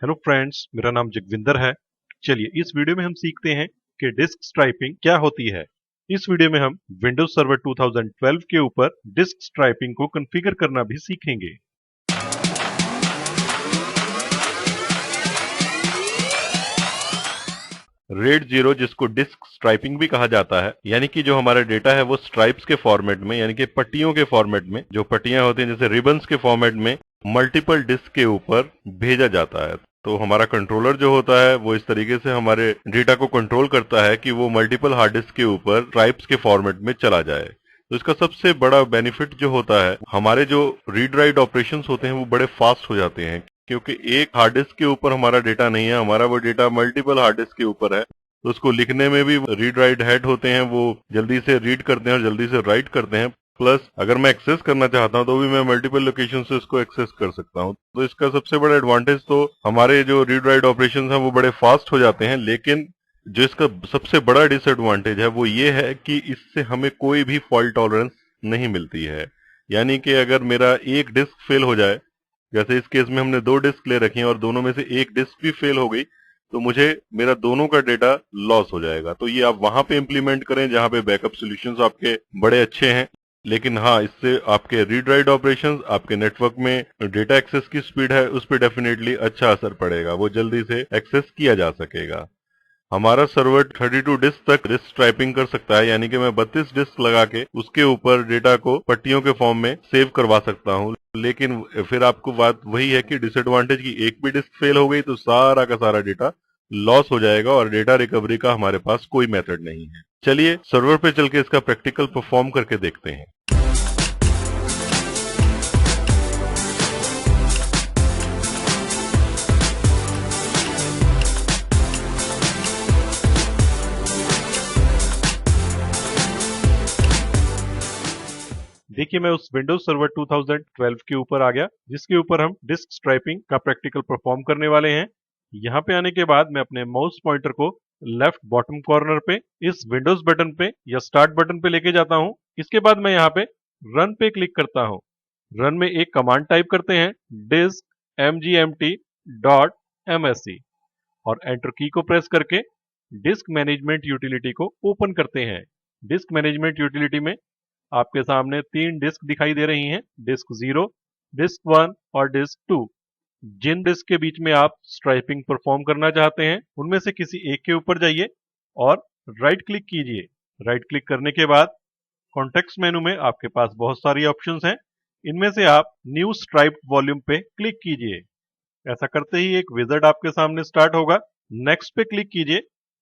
Hello friends, मेरा नाम जगविंदर है। चलिए इस वीडियो में हम सीखते हैं कि डिस्क स्ट्राइपिंग क्या होती है। इस वीडियो में हम विंडोज सर्वर 2012 के ऊपर डिस्क स्ट्राइपिंग को कॉन्फ़िगर करना भी सीखेंगे। रेड जीरो, जिसको डिस्क स्ट्राइपिंग भी कहा जाता है, यानी कि जो हमारा डेटा है वो स्ट्राइप्स के फॉर्मेट में, यानी कि पट्टियों के फॉर्मेट में, जो पट्टियां होती हैं जैसे रिबन्स के फॉर्मेट में मल्टीपल डिस्क के ऊपर भेजा जाता है। तो हमारा कंट्रोलर जो होता है वो इस तरीके से हमारे डेटा को कंट्रोल करता है कि वो मल्टीपल हार्ड डिस्क के ऊपर स्ट्राइप्स के फॉर्मेट में चला जाए। तो इसका सबसे बड़ा बेनिफिट जो होता है, हमारे जो रीड राइट ऑपरेशंस होते हैं वो बड़े फास्ट हो जाते हैं, क्योंकि एक हार्ड डिस्क के ऊपर हमारा डेटा नहीं है, हमारा वो डेटा मल्टीपल हार्ड डिस्क के ऊपर है। तो उसको लिखने में भी रीड राइट हेड होते हैं, वो जल्दी से रीड करते हैं और जल्दी से राइट करते हैं। प्लस अगर मैं एक्सेस करना चाहता हूं तो भी मैं मल्टीपल लोकेशन से इसको एक्सेस कर सकता हूं। तो इसका सबसे बड़ा एडवांटेज तो हमारे जो रीड राइट ऑपरेशंस हैं वो बड़े फास्ट हो जाते हैं, लेकिन जो इसका सबसे बड़ा डिसएडवांटेज है वो ये है कि इससे हमें कोई भी फॉल्ट टॉलरेंस नहीं मिलती है। यानी कि अगर मेरा एक डिस्क फेल हो जाए, जैसे इस केस में हमने दो डिस्क ले रखी हैं और दोनों में से एक डिस्क भी फेल हो गई, तो मुझे मेरा दोनों का डेटा लॉस हो जाएगा। तो ये आप वहां पे इंप्लीमेंट करें जहां पे बैकअप सॉल्यूशंस आपके बड़े अच्छे हैं, लेकिन हाँ, इससे आपके रीड राइट ऑपरेशंस, आपके नेटवर्क में डेटा एक्सेस की स्पीड है उस पर डेफिनेटली अच्छा असर पड़ेगा, वो जल्दी से एक्सेस किया जा सकेगा। हमारा सर्वर 32 डिस्क तक डिस्क स्ट्राइपिंग कर सकता है, यानी कि मैं 32 डिस्क लगा के उसके ऊपर डेटा को पट्टियों के फॉर्म में सेव करवा सकता हूं। लेकिन फिर आपको बात वही है कि डिसएडवांटेज की एक भी डिस्क फेल हो गई तो सारा का सारा डेटा लॉस हो जाएगा और डेटा रिकवरी का हमारे पास कोई मेथड नहीं है। चलिए सर्वर पे चल के इसका प्रैक्टिकल परफॉर्म करके देखते हैं। देखिए मैं उस विंडोज सर्वर 2012 के ऊपर आ गया, जिसके ऊपर हम डिस्क स्ट्राइपिंग का प्रैक्टिकल परफॉर्म करने वाले हैं। यहाँ पे आने के बाद मैं अपने माउस पॉइंटर को लेफ्ट बॉटम कॉर्नर पे इस विंडोज बटन पे या स्टार्ट बटन पे लेके जाता हूँ। इसके बाद मैं यहाँ पे रन पे क्लिक करता हूँ। रन में एक कमांड टाइप करते हैं, डिस्क mgmt.msc, और एंटर की को प्रेस करके डिस्क मैनेजमेंट यूटिलिटी को ओपन करते हैं। डिस्क मैनेजमेंट यूटिलिटी में आपके सामने तीन डिस्क दिखाई दे रही हैं, डिस्क 0, डिस्क 1 और डिस्क 2। जिन डिस्क के बीच में आप स्ट्राइपिंग परफॉर्म करना चाहते हैं उनमें से किसी एक के ऊपर जाइए और राइट क्लिक कीजिए। राइट क्लिक करने के बाद कॉन्टेक्स्ट मेनू में आपके पास बहुत सारी ऑप्शंस हैं। इनमें से आप न्यू स्ट्राइप्ड वॉल्यूम पे क्लिक कीजिए। ऐसा करते ही एक विज़ार्ड आपके सामने स्टार्ट होगा। नेक्स्ट पे क्लिक कीजिए।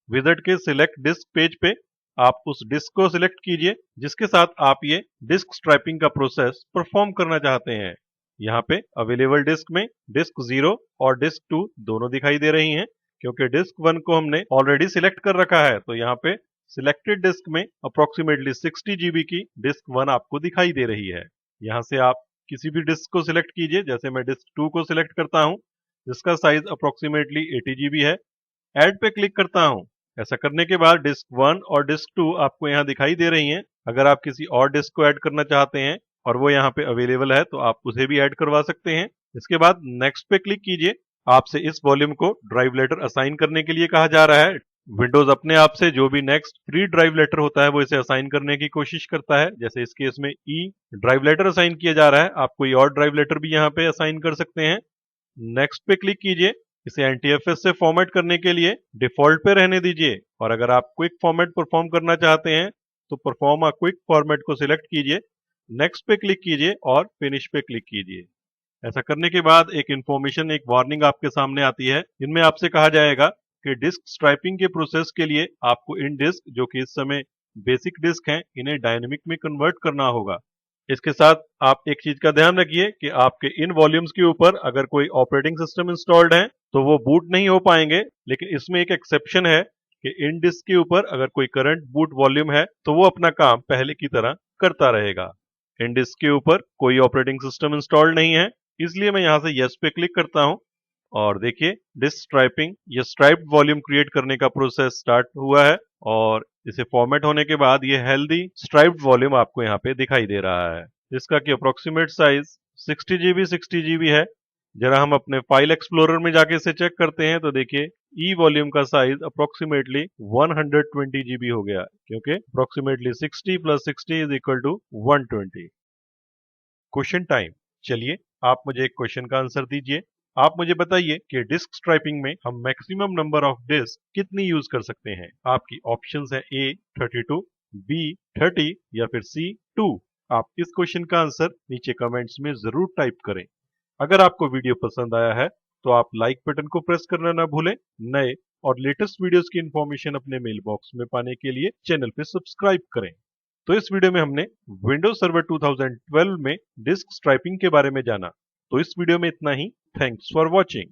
विज़ार्ड के सिलेक्ट डिस्क पेज पे आप उस डिस्क को सिलेक्ट कीजिए जिसके साथ आप ये डिस्क स्ट्राइपिंग का प्रोसेस परफॉर्म करना चाहते हैं। यहाँ पे अवेलेबल डिस्क में डिस्क 0 और डिस्क 2 दोनों दिखाई दे रही हैं, क्योंकि डिस्क 1 को हमने ऑलरेडी सिलेक्ट कर रखा है। तो यहाँ पे सिलेक्टेड डिस्क में अप्रोक्सीमेटली 60 GB की डिस्क 1 आपको दिखाई दे रही है। यहाँ से आप किसी भी डिस्क को सिलेक्ट कीजिए। जैसे मैं डिस्क 2 को सिलेक्ट करता हूँ, जिसका साइज अप्रोक्सीमेटली 80 GB है। ऐड पे क्लिक करता हूँ। ऐसा करने के बाद डिस्क 1 और डिस्क 2 आपको यहाँ दिखाई दे रही हैं। अगर आप किसी और डिस्क को ऐड करना चाहते हैं और वो यहाँ पे अवेलेबल है तो आप उसे भी ऐड करवा सकते हैं। इसके बाद नेक्स्ट पे क्लिक कीजिए। आपसे इस वॉल्यूम को ड्राइव लेटर असाइन करने के लिए कहा जा रहा है। विंडोज अपने आप से जो भी नेक्स्ट फ्री ड्राइव लेटर होता है वो इसे असाइन करने की कोशिश करता है। जैसे इस केस में ई ड्राइव लेटर असाइन किया जा रहा है। आप कोई और ड्राइव लेटर भी यहाँ पे असाइन कर सकते हैं। नेक्स्ट पे क्लिक कीजिए। इसे एनटीएफएस से फॉर्मेट करने के लिए डिफॉल्ट पे रहने दीजिए, और अगर आप क्विक फॉर्मेट परफॉर्म करना चाहते हैं तो परफॉर्म अ क्विक फॉर्मेट को सिलेक्ट कीजिए। नेक्स्ट पे क्लिक कीजिए और फिनिश पे क्लिक कीजिए। ऐसा करने के बाद एक इंफॉर्मेशन, एक वार्निंग आपके सामने आती है। इनमें आपसे कहा जाएगा कि डिस्क स्ट्राइपिंग के प्रोसेस के लिए आपको इन डिस्क, जो कि इस समय बेसिक डिस्क हैं, इन्हें डायनेमिक में कन्वर्ट करना होगा। इसके साथ आप एक चीज का ध्यान रखिए कि आपके इन वॉल्यूम्स के ऊपर अगर कोई ऑपरेटिंग सिस्टम इंस्टॉल्ड है तो वो बूट नहीं हो पाएंगे। लेकिन इसमें एक एक्सेप्शन है कि इन डिस्क के ऊपर अगर कोई करंट बूट वॉल्यूम है तो वो अपना काम पहले की तरह करता रहेगा। इन डिस्क के ऊपर कोई ऑपरेटिंग सिस्टम इंस्टॉल्ड नहीं है, इसलिए मैं यहाँ से यस पे क्लिक करता हूँ और देखिए डिस्क स्ट्राइपिंग या स्ट्राइप्ड वॉल्यूम क्रिएट करने का प्रोसेस स्टार्ट हुआ है, और इसे फॉर्मेट होने के बाद ये हेल्दी स्ट्राइप्ड वॉल्यूम आपको यहाँ पे दिखाई दे रहा है। इसका कि अप्रोक्सीमेट साइज 60 GB है। जरा हम अपने फाइल एक्सप्लोरर में जाके इसे चेक करते हैं तो देखिए ई वॉल्यूम का साइज अप्रोक्सीमेटली 120 जीबी हो गया क्योंकि approximately 60 plus 60 is equal to 120। Question time. चलिए आप मुझे एक क्वेश्चन का आंसर दीजिए। आप मुझे बताइए कि डिस्क स्ट्राइपिंग में हम मैक्सिमम नंबर ऑफ डिस्क कितनी यूज कर सकते हैं। आपकी ऑप्शंस है ए 32, बी 30 या फिर सी 2। आप इस क्वेश्चन का आंसर नीचे कमेंट्स में जरूर टाइप करें। अगर आपको वीडियो पसंद आया है तो आप लाइक बटन को प्रेस करना ना भूलें। नए और लेटेस्ट वीडियोस की इंफॉर्मेशन अपने मेल बॉक्स में पाने के लिए चैनल पे सब्सक्राइब करें। तो इस वीडियो में हमने विंडोज सर्वर 2012 में डिस्क स्ट्राइपिंग के बारे में जाना। तो इस वीडियो में इतना ही। Thanks for watching.